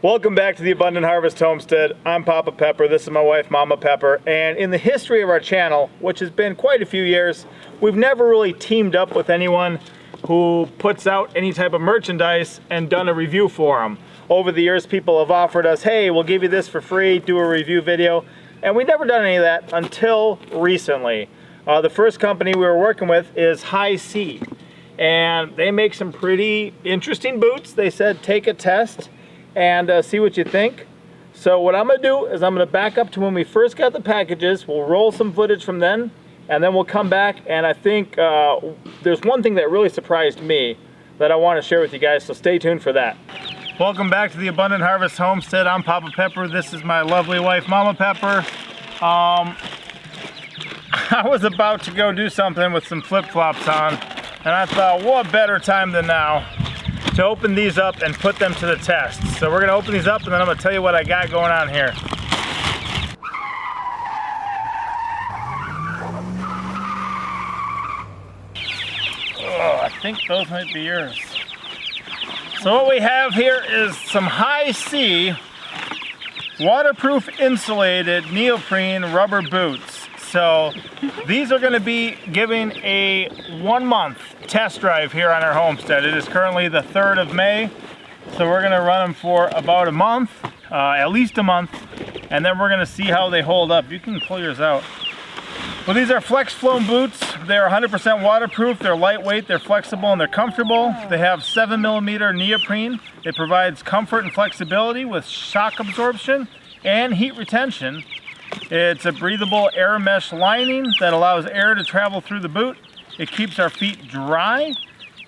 Welcome back to the Abundant Harvest Homestead. I'm Papa Pepper, this is my wife Mama Pepper, and in the history of our channel, which has been quite a few years, we've never really teamed up with anyone who puts out any type of merchandise and done a review for them. Over the years, people have offered us, hey, we'll give you this for free, do a review video, and we've never done any of that until recently. The first company we were working with is HISEA, and they make some pretty interesting boots. They said take a test and see what you think. So what I'm gonna do is I'm gonna back up to when we first got the packages. We'll roll some footage from then, and then we'll come back, and I think there's one thing that really surprised me that I want to share with you guys, so stay tuned for that. Welcome back to the Abundant Harvest Homestead. I'm Papa Pepper. This is my lovely wife, Mama Pepper. I was about to go do something with some flip-flops on, and I thought, what better time than now to open these up and put them to the test. So we're gonna open these up and then I'm gonna tell you what I got going on here. Oh, I think those might be yours. So what we have here is some HISEA waterproof insulated neoprene rubber boots. So these are going to be giving a 1-month test drive here on our homestead. It is currently the 3rd of May, so we're going to run them for about a month, at least a month, and then we're going to see how they hold up. You can pull yours out. Well, these are flex flown boots. They're 100% waterproof, they're lightweight, they're flexible, and they're comfortable. They have 7mm neoprene. It provides comfort and flexibility with shock absorption and heat retention. It's a breathable air mesh lining that allows air to travel through the boot. It keeps our feet dry,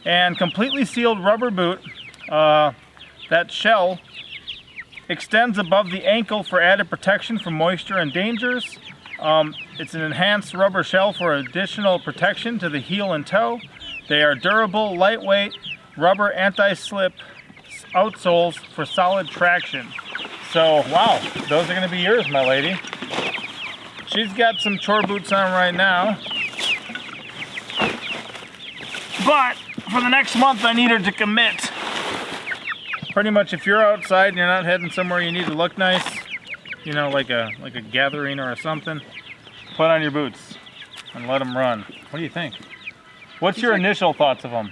and completely sealed rubber boot. That shell extends above the ankle for added protection from moisture and dangers. It's an enhanced rubber shell for additional protection to the heel and toe. They are durable, lightweight, rubber anti-slip outsoles for solid traction. So, wow, those are gonna be yours, my lady. She's got some chore boots on right now. But for the next month, I need her to commit. Pretty much if you're outside and you're not heading somewhere you need to look nice, you know, like a gathering or something, put on your boots and let them run. What do you think? What's your initial thoughts of them?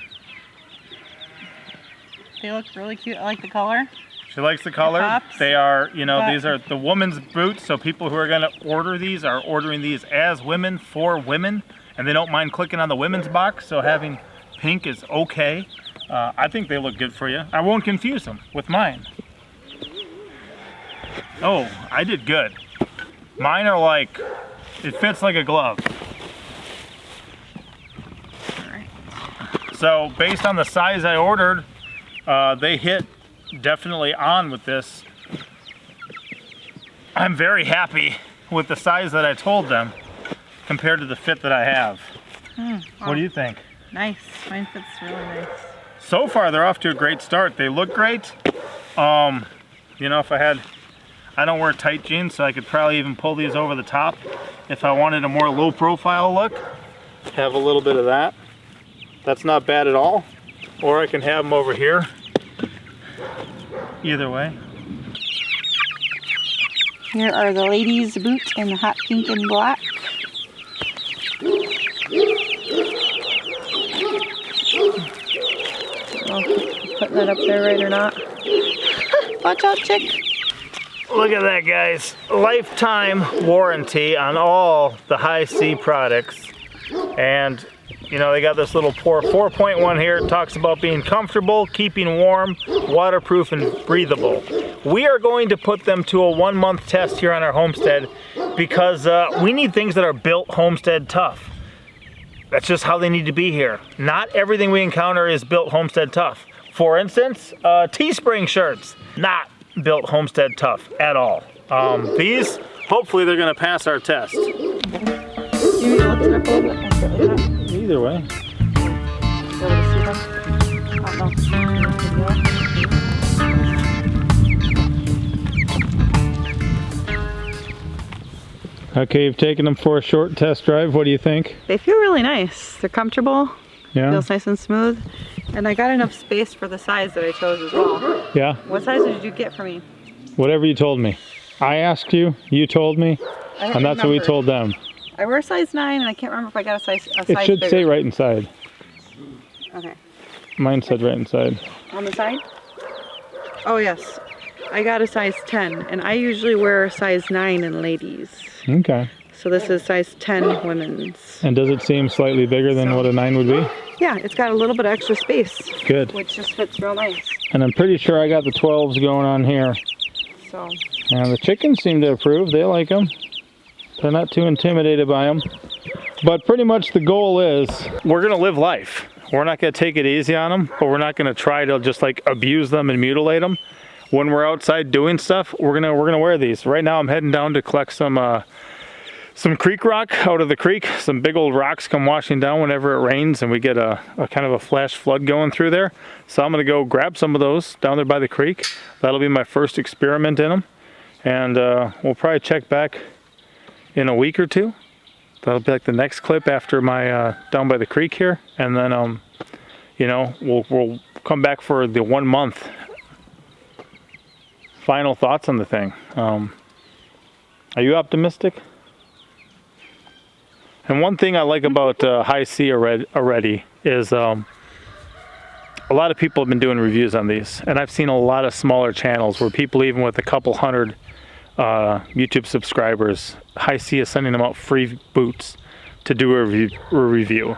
They look really cute. I like the color. She likes the color. Tops, they are, you know, these are the woman's boots, so people who are going to order these are ordering these as women for women, and they don't mind clicking on the women's box, so having pink is okay. I think they look good for you. I won't confuse them with mine. Oh, I did good. Mine are like, it fits like a glove. All right. So based on the size I ordered, they hit definitely on with this. I'm very happy with the size that I told them compared to the fit that I have. Wow. What do you think? Nice. Mine fits really nice. So far they're off to a great start. They look great. You know, if I don't wear tight jeans, so I could probably even pull these over the top if I wanted a more low profile look. Have a little bit of that. That's not bad at all. Or I can have them over here. Either way. Here are the ladies' boots in the hot pink and black. Oh, putting that up there right or not? Watch out, chick. Look at that, guys. Lifetime warranty on all the HISEA products. And you know, they got this little 4.1 here. It talks about being comfortable, keeping warm, waterproof, and breathable. We are going to put them to a 1-month test here on our homestead because we need things that are built homestead tough. That's just how they need to be here. Not everything we encounter is built homestead tough. For instance, Teespring shirts, not built homestead tough at all. These, hopefully they're gonna pass our test. Either way. Okay, you've taken them for a short test drive. What do you think? They feel really nice. They're comfortable. Yeah. Feels nice and smooth. And I got enough space for the size that I chose as well. Yeah? What size did you get for me? Whatever you told me. I asked you, you told me, and that's what we told them. I wear a size 9 and I can't remember if I got a size It should bigger. say right inside. Okay. Mine said right inside. On the side? Oh yes. I got a size 10 and I usually wear a size 9 in ladies. Okay. So this is size 10 women's. And does it seem slightly bigger than what a 9 would be? Yeah, it's got a little bit of extra space. Good. Which just fits real nice. And I'm pretty sure I got the 12s going on here. So. And the chickens seem to approve. They like them. They're not too intimidated by them. But pretty much the goal is we're going to live life. We're not going to take it easy on them, but we're not going to try to just like abuse them and mutilate them. When we're outside doing stuff, we're gonna wear these. Right now I'm heading down to collect some creek rock out of the creek. Some big old rocks come washing down whenever it rains and we get a kind of a flash flood going through there. So I'm gonna go grab some of those down there by the creek. That'll be my first experiment in them. And we'll probably check back in a week or two. That'll be like the next clip after my down by the creek here. And then, you know, we'll come back for the 1 month final thoughts on the thing. Are you optimistic? And one thing I like about HISEA already is a lot of people have been doing reviews on these, and I've seen a lot of smaller channels where people, even with a couple hundred YouTube subscribers, HISEA is sending them out free boots to do a review.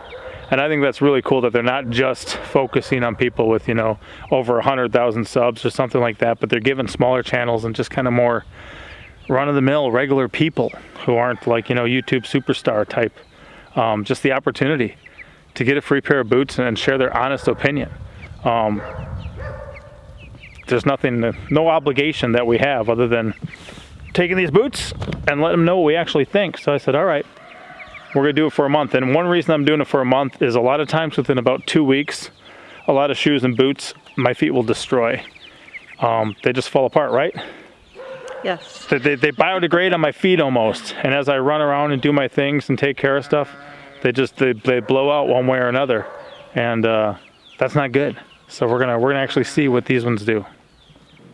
And I think that's really cool that they're not just focusing on people with, you know, over 100,000 subs or something like that, but they're giving smaller channels and just kind of more run-of-the-mill regular people who aren't like, you know, YouTube superstar type, just the opportunity to get a free pair of boots and share their honest opinion. There's no obligation that we have other than taking these boots and let them know what we actually think. So I said, all right, we're gonna do it for a month. And one reason I'm doing it for a month is a lot of times within about 2 weeks, a lot of shoes and boots, my feet will destroy. They just fall apart, right? Yes. They biodegrade on my feet almost. And as I run around and do my things and take care of stuff, they blow out one way or another. And that's not good. So we're gonna actually see what these ones do.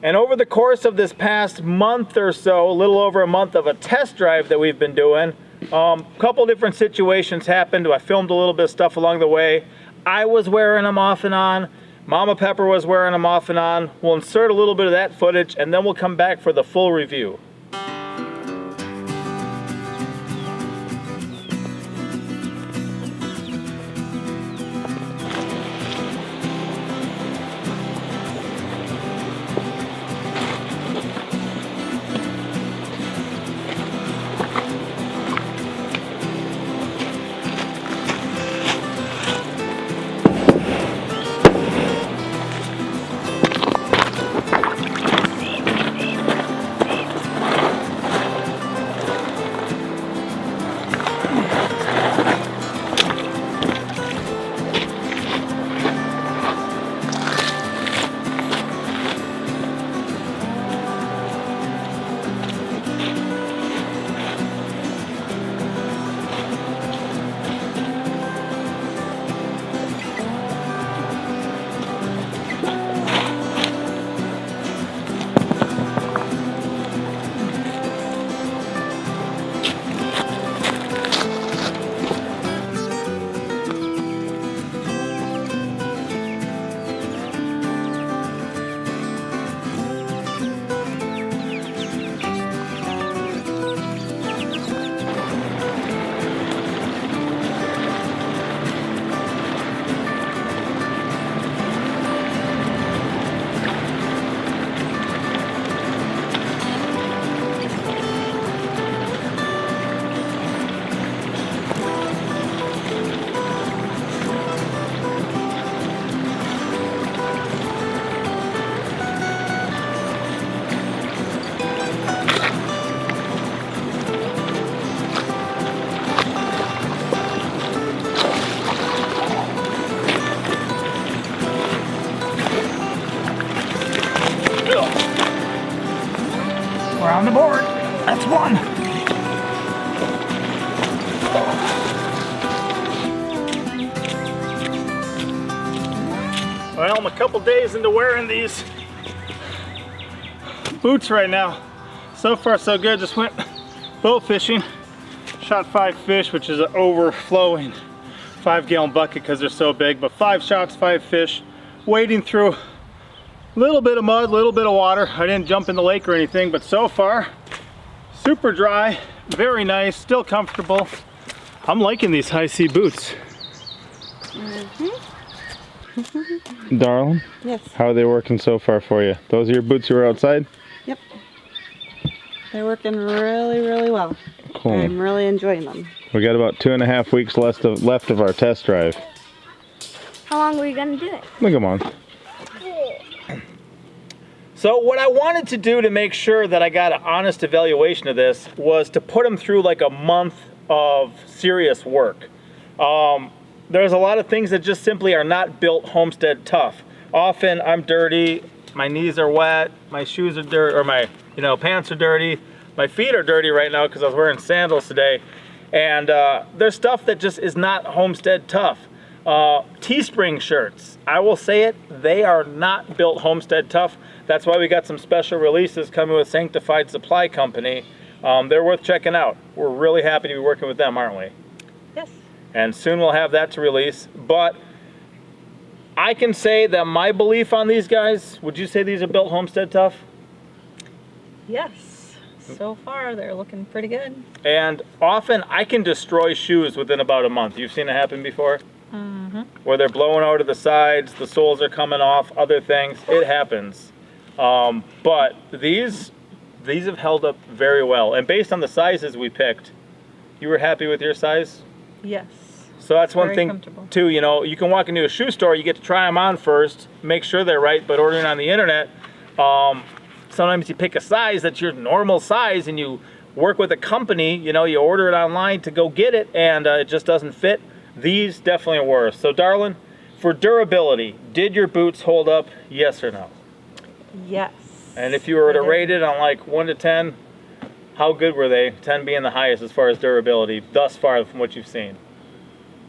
And over the course of this past month or so, a little over a month of a test drive that we've been doing, a couple different situations happened. I filmed a little bit of stuff along the way. I was wearing them off and on. Mama Pepper was wearing them off and on. We'll insert a little bit of that footage and then we'll come back for the full review. We're on the board. That's one. Well, I'm a couple days into wearing these boots right now. So far so good. Just went bow fishing. Shot 5 fish, which is an overflowing 5-gallon bucket because they're so big, but 5 shots, 5 fish. Wading through a little bit of mud, a little bit of water. I didn't jump in the lake or anything, but so far, super dry, very nice, still comfortable. I'm liking these HISEA boots. Darling? Yes. How are they working so far for you? Those are your boots you were outside? Yep. They're working really, really well. Cool. I'm really enjoying them. We got about 2.5 weeks left of our test drive. How long were you gonna do it? Like a month. So what I wanted to do to make sure that I got an honest evaluation of this was to put them through like a month of serious work. There's a lot of things that just simply are not built homestead tough. Often I'm dirty, my knees are wet, my shoes are dirty, or my pants are dirty. My feet are dirty right now because I was wearing sandals today. And there's stuff that just is not homestead tough. Teespring shirts, I will say it, they are not built homestead tough. That's why we got some special releases coming with Sanctified Supply Company. They're worth checking out. We're really happy to be working with them, aren't we? Yes. And soon we'll have that to release. But I can say that my belief on these guys, would you say these are built homestead tough? Yes. So far, they're looking pretty good. And often I can destroy shoes within about a month. You've seen it happen before? Mm-hmm. Where they're blowing out of the sides, the soles are coming off, other things. It happens. But these have held up very well. And based on the sizes we picked, you were happy with your size? Yes. So that's one Very thing comfortable. too, you can walk into a shoe store, you get to try them on first, make sure they're right, but ordering on the internet, sometimes you pick a size that's your normal size and you work with a company, you order it online to go get it and it just doesn't fit. These definitely were. So darling, for durability, did your boots hold up, yes or no? Yes. And if you were to They did. rate it on like 1 to 10, how good were they? 10 being the highest as far as durability, thus far from what you've seen.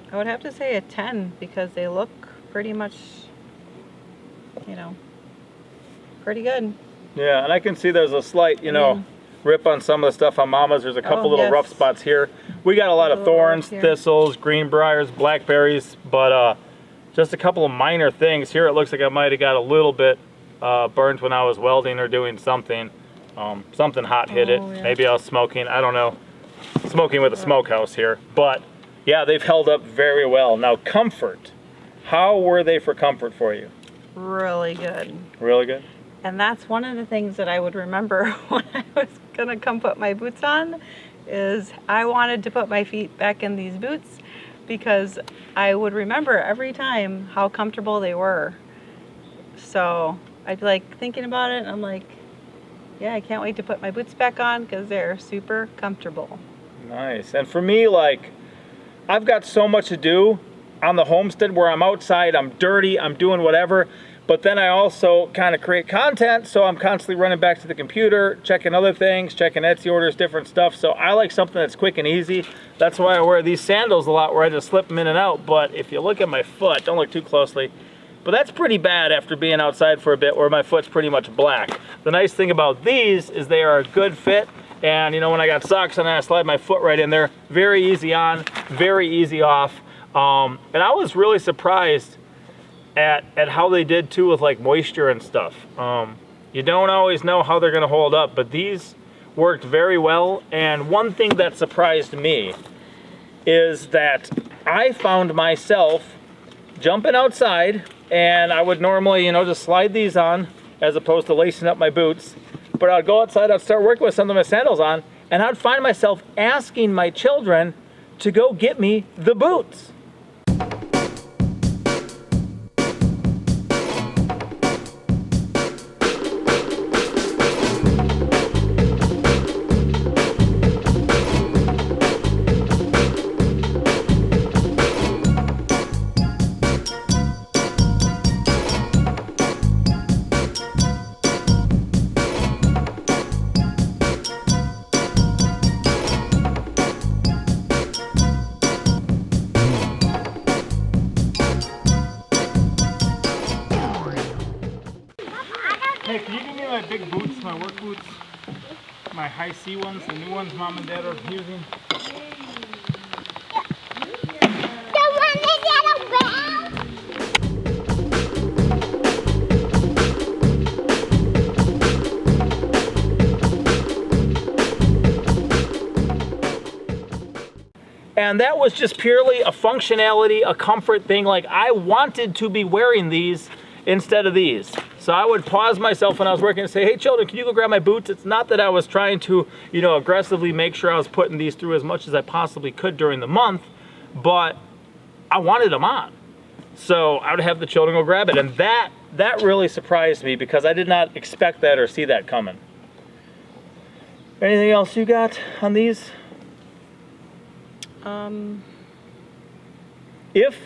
I would have to say a 10 because they look pretty much, pretty good. Yeah, and I can see there's a slight, mean- rip on some of the stuff on Mama's. There's a couple little yes. rough spots here. We got a lot of Little thorns, here. thistles, greenbriers, blackberries, but just a couple of minor things. Here it looks like I might have got a little bit burned when I was welding or doing something. Something hot hit it. Oh, yeah. Maybe I was smoking. I don't know. Smoking with a smokehouse here. But yeah, they've held up very well. Now comfort. How were they for comfort for you? Really good. Really good? And that's one of the things that I would remember when I was gonna come put my boots on, is I wanted to put my feet back in these boots because I would remember every time how comfortable they were. So I'd be like thinking about it and I'm like, yeah, I can't wait to put my boots back on because they're super comfortable. Nice. And for me, like, I've got so much to do on the homestead where I'm outside, I'm dirty, I'm doing whatever, but then I also kind of create content, so I'm constantly running back to the computer, checking other things, checking Etsy orders, different stuff. So I like something that's quick and easy. That's why I wear these sandals a lot, where I just slip them in and out. But if you look at my foot, don't look too closely, but that's pretty bad after being outside for a bit where my foot's pretty much black. The nice thing about these is they are a good fit. And when I got socks on, I slide my foot right in there. Very easy on, very easy off. And I was really surprised at how they did too with like moisture and stuff. You don't always know how they're gonna hold up, but these worked very well. And one thing that surprised me is that I found myself jumping outside, and I would normally, just slide these on as opposed to lacing up my boots. But I'd go outside, I'd start working with some of my sandals on, and I'd find myself asking my children to go get me the boots. boots, my work boots. My HISEA ones, the new ones Mom and Dad are using. And that was just purely a functionality, a comfort thing. Like, I wanted to be wearing these instead of these. So I would pause myself when I was working and say, hey children, can you go grab my boots? It's not that I was trying to, you know, aggressively make sure I was putting these through as much as I possibly could during the month, but I wanted them on. So I would have the children go grab it. And that really surprised me because I did not expect that or see that coming. Anything else you got on these?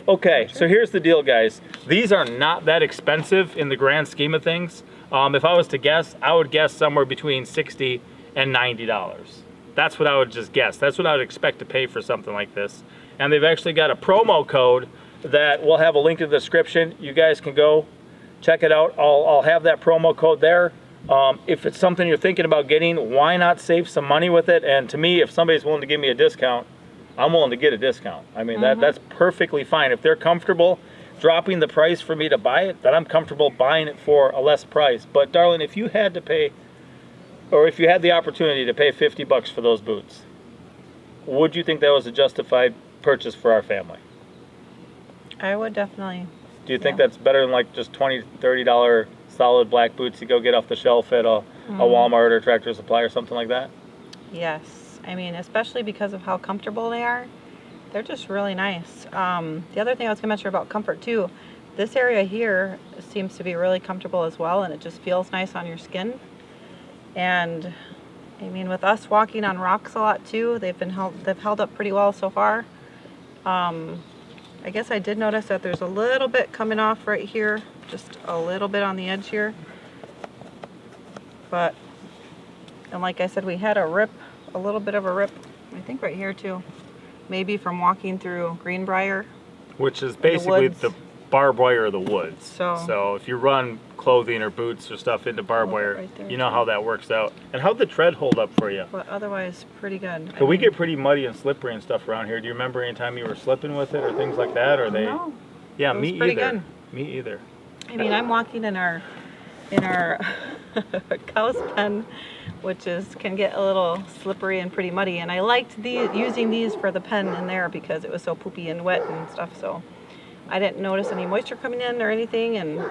Okay, so here's the deal, guys. These are not that expensive in the grand scheme of things. If I was to guess, I would guess somewhere between $60 and $90. That's what I would just guess. That's what I would expect to pay for something like this. And they've actually got a promo code that we'll have a link in the description. You guys can go check it out. I'll have that promo code there. If it's something you're thinking about getting, why not save some money with it? And to me, if somebody's willing to give me a discount, I'm willing to get a discount. I mean, that's perfectly fine. If they're comfortable dropping the price for me to buy it, then I'm comfortable buying it for a less price. But darling, if you had to pay, or if you had the opportunity to pay $50 for those boots, would you think that was a justified purchase for our family? I would definitely. Do you think that's better than like just $20, $30 solid black boots you go get off the shelf at a Walmart or Tractor Supply or something like that? Yes. I mean, especially because of how comfortable they are. They're just really nice. The other thing I was going to mention about comfort too, this area here seems to be really comfortable as well, and it just feels nice on your skin. And I mean, with us walking on rocks a lot too, they've held up pretty well so far. I guess I did notice that there's a little bit coming off right here, just a little bit on the edge here. But, and like I said, we had a little bit of a rip, I think right here too. Maybe from walking through Greenbrier. Which is basically the barbed wire of the woods. So if you run clothing or boots or stuff into barbed wire, right there, you know how that works out. And how'd the tread hold up for you? But otherwise, pretty good. But we get pretty muddy and slippery and stuff around here. Do you remember any time you were slipping with it or things like that? Or they? No. Yeah, It was me pretty either. good. Me either. I mean, I'm walking in our cow's pen, which can get a little slippery and pretty muddy. And I liked using these for the pen in there because it was so poopy and wet and stuff. So I didn't notice any moisture coming in or anything, and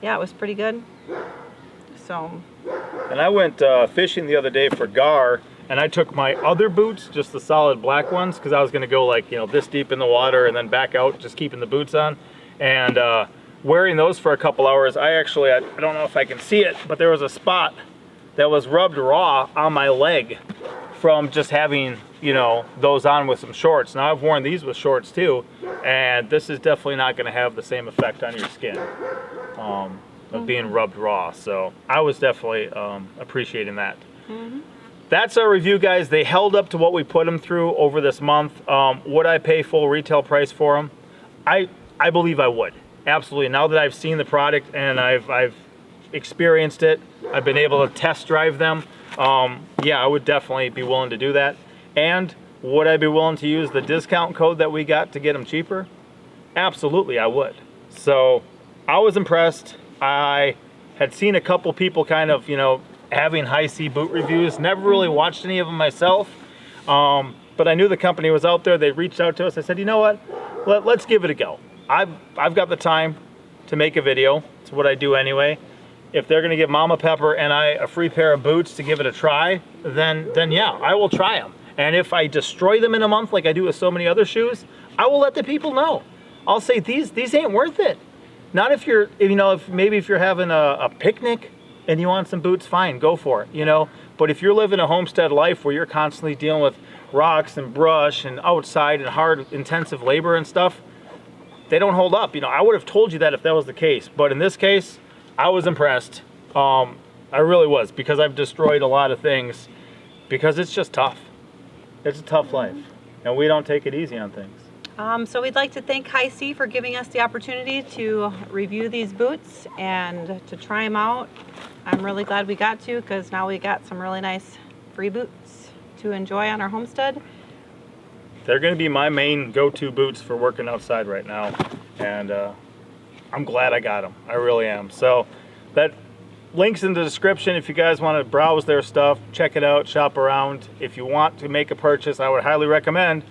yeah, it was pretty good. So. And I went fishing the other day for gar, and I took my other boots, just the solid black ones, because I was going to go like, you know, this deep in the water and then back out, just keeping the boots on. And wearing those for a couple hours, I don't know if I can see it, but there was a spot that was rubbed raw on my leg from just having, you know, those on with some shorts. Now I've worn these with shorts too, and this is definitely not going to have the same effect on your skin of being rubbed raw. So I was definitely appreciating that. That's our review, guys. They held up to what we put them through over this month. Would I pay full retail price for them? I believe I would. Absolutely. Now that I've seen the product and I've experienced it, I've been able to test drive them. Yeah, I would definitely be willing to do that. And would I be willing to use the discount code that we got to get them cheaper? Absolutely, I would. So I was impressed. I had seen a couple people kind of, you know, having HISEA boot reviews. Never really watched any of them myself. But I knew the company was out there. They reached out to us. I said, you know what? Let's give it a go. I've got the time to make a video. It's what I do anyway. If they're gonna give Mama Pepper and I a free pair of boots to give it a try, then yeah, I will try them. And if I destroy them in a month like I do with so many other shoes, I will let the people know. I'll say these ain't worth it. Not if you're, you know, if you're having a picnic and you want some boots, fine, go for it, you know. But if you're living a homestead life where you're constantly dealing with rocks and brush and outside and hard, intensive labor and stuff, they don't hold up. You know, I would have told you that if that was the case. But in this case, I was impressed. I really was, because I've destroyed a lot of things because it's just tough. It's a tough life, and we don't take it easy on things. So we'd like to thank HISEA for giving us the opportunity to review these boots and to try them out. I'm really glad we got to, because now we got some really nice free boots to enjoy on our homestead. They're going to be my main go-to boots for working outside right now, and I'm glad I got them. I really am. So that link's in the description if you guys want to browse their stuff, check it out, shop around. If you want to make a purchase, I would highly recommend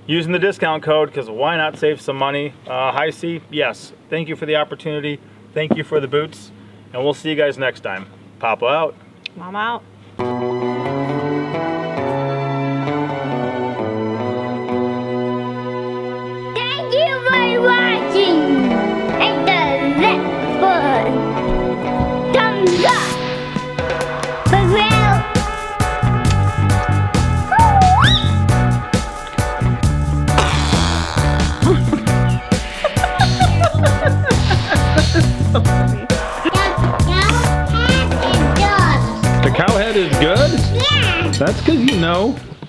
using the discount code, because why not save some money? HISEA, yes, thank you for the opportunity. Thank you for the boots, and we'll see you guys next time. Papa out. Mom out. Thank you for watching. And the next one. Thumbs up. For real. The cow head is good? Yeah. That's because you know.